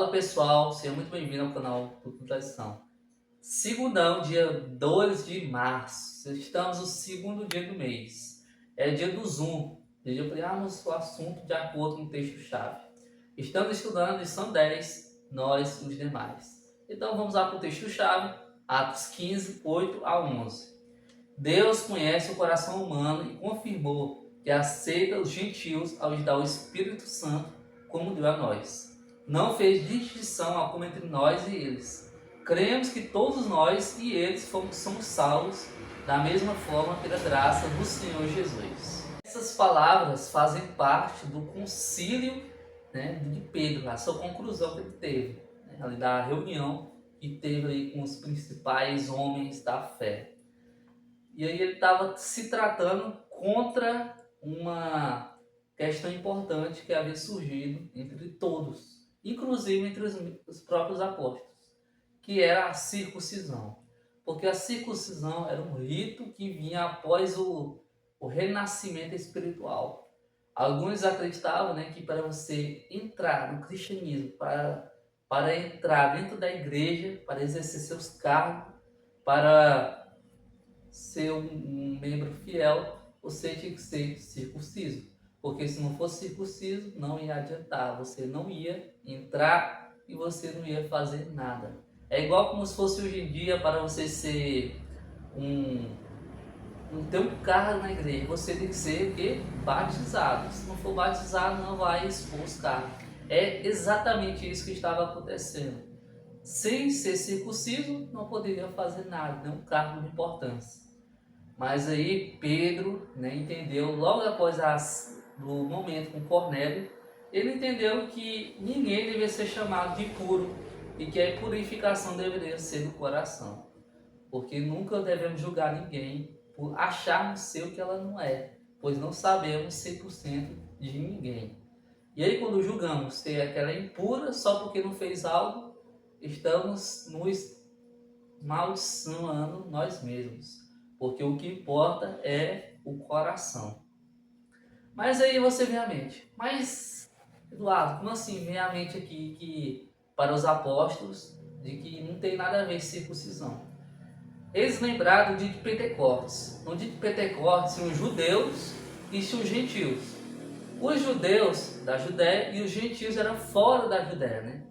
Fala pessoal, seja muito bem-vindo ao canal Culto Tradição. Segundão, dia 2 de março. Estamos no segundo dia do mês. É dia do Zoom. Onde ampliamos o assunto de acordo com o texto-chave. Estamos estudando a lição 10, nós os demais. Então vamos lá para o texto-chave, Atos 15, 8 a 11. Deus conhece o coração humano e confirmou que aceita os gentios ao lhes dar o Espírito Santo como deu a nós. Não fez distinção alguma entre nós e eles. Cremos que todos nós e eles somos salvos da mesma forma pela graça do Senhor Jesus. Essas palavras fazem parte do concílio, de Pedro, a sua conclusão que ele teve, ali da reunião que teve ali com os principais homens da fé. E aí ele estava se tratando contra uma questão importante que havia surgido entre todos, inclusive entre os próprios apóstolos, que era a circuncisão. Porque a circuncisão era um rito que vinha após o renascimento espiritual. Alguns acreditavam que para você entrar no cristianismo, para entrar dentro da igreja, para exercer seus cargos, para ser um membro fiel, você tinha que ser circunciso. Porque se não fosse circunciso, não ia adiantar. Você não ia entrar e você não ia fazer nada. É igual como se fosse hoje em dia para você ser ter um cargo na igreja. Você tem que ser o quê? Batizado. Se não for batizado, não vai expor os cargos. É exatamente isso que estava acontecendo. Sem ser circunciso, não poderia fazer nada, nenhum cargo de importância. Mas aí Pedro entendeu, logo após do momento com Cornélio, ele entendeu que ninguém deveria ser chamado de puro e que a purificação deveria ser do coração. Porque nunca devemos julgar ninguém por acharmos ser o que ela não é, pois não sabemos 100% de ninguém. E aí quando julgamos ser aquela impura só porque não fez algo, estamos nos maldiçoando nós mesmos. Porque o que importa é o coração. Mas aí você vê a mente. Mas, Eduardo, como assim vem a mente aqui que para os apóstolos de que não tem nada a ver com circuncisão? Eles lembraram do dia de Pentecostes. No dia de Pentecostes tinham os judeus e tinham os gentios. Os judeus da Judéia e os gentios eram fora da Judéia,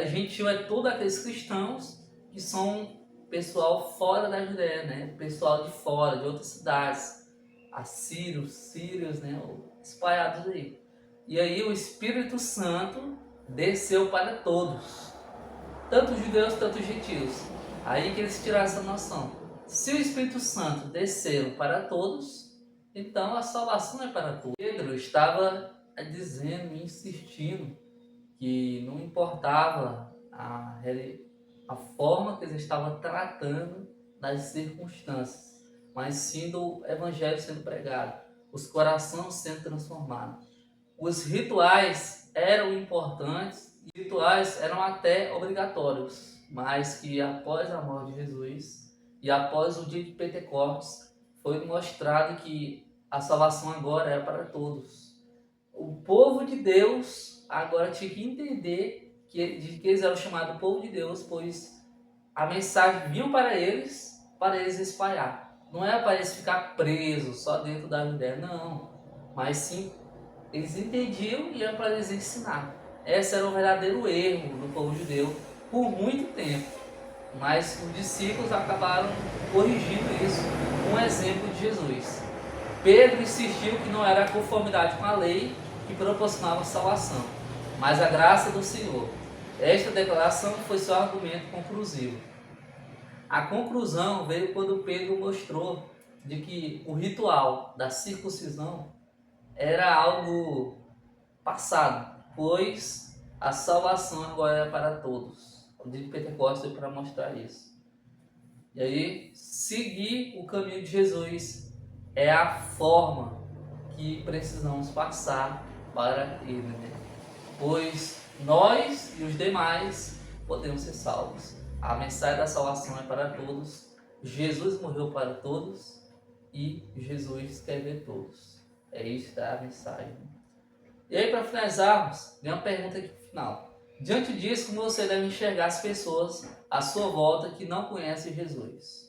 Gentio é todos aqueles cristãos que são pessoal fora da Judéia, Pessoal de fora, de outras cidades, assírios, sírios, espalhados aí. E aí o Espírito Santo desceu para todos, tanto os judeus, tanto os gentios. Aí que eles tiraram essa noção. Se o Espírito Santo desceu para todos, então a salvação é para todos. Pedro estava dizendo e insistindo que não importava a forma que eles estavam tratando das circunstâncias, mas sim do evangelho sendo pregado, os corações sendo transformados. Os rituais eram importantes, e rituais eram até obrigatórios, mas que após a morte de Jesus e após o dia de Pentecostes, foi mostrado que a salvação agora é para todos. O povo de Deus agora tinha que entender que eles eram chamados povo de Deus, pois a mensagem vinha para eles espalhar. Não é para eles ficar presos só dentro da Judéia, não. Mas sim, eles entendiam e era para eles ensinar. Esse era o verdadeiro erro do povo judeu por muito tempo. Mas os discípulos acabaram corrigindo isso com o exemplo de Jesus. Pedro insistiu que não era a conformidade com a lei que proporcionava salvação, mas a graça do Senhor. Esta declaração foi seu argumento conclusivo. A conclusão veio quando Pedro mostrou de que o ritual da circuncisão era algo passado, pois a salvação agora é para todos. O dia de Pentecostes foi para mostrar isso. E aí, seguir o caminho de Jesus é a forma que precisamos passar para ele, Pois nós e os demais podemos ser salvos. A mensagem da salvação é para todos. Jesus morreu para todos e Jesus quer ver todos. É isso a mensagem. E aí, para finalizarmos, vem uma pergunta aqui no final. Diante disso, como você deve enxergar as pessoas à sua volta que não conhecem Jesus?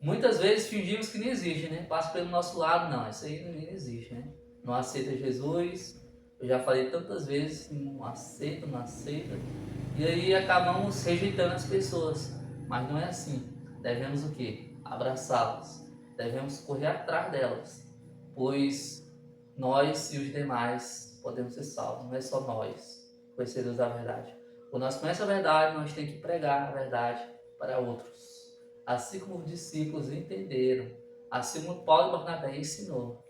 Muitas vezes fingimos que não existe, né? Passa pelo nosso lado, não, isso aí não existe, né? Não aceita Jesus. Eu já falei tantas vezes, não aceita, não aceita. E aí acabamos rejeitando as pessoas. Mas não é assim. Devemos o quê? Abraçá-las. Devemos correr atrás delas. Pois nós e os demais podemos ser salvos. Não é só nós, conhecedores da verdade. Quando nós conhecemos a verdade, nós temos que pregar a verdade para outros. Assim como os discípulos entenderam, assim como Paulo e Barnabé ensinou,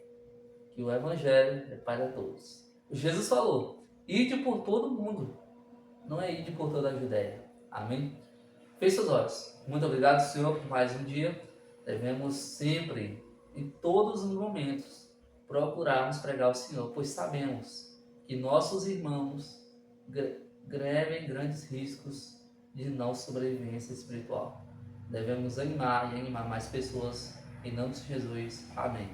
que o Evangelho é para todos. Jesus falou, ide por todo o mundo, não é ide por toda a Judéia. Amém? Feche seus olhos. Muito obrigado, Senhor, por mais um dia. Devemos sempre, em todos os momentos, procurarmos pregar o Senhor, pois sabemos que nossos irmãos grevem grandes riscos de não sobrevivência espiritual. Devemos animar e animar mais pessoas. Em nome de Jesus. Amém.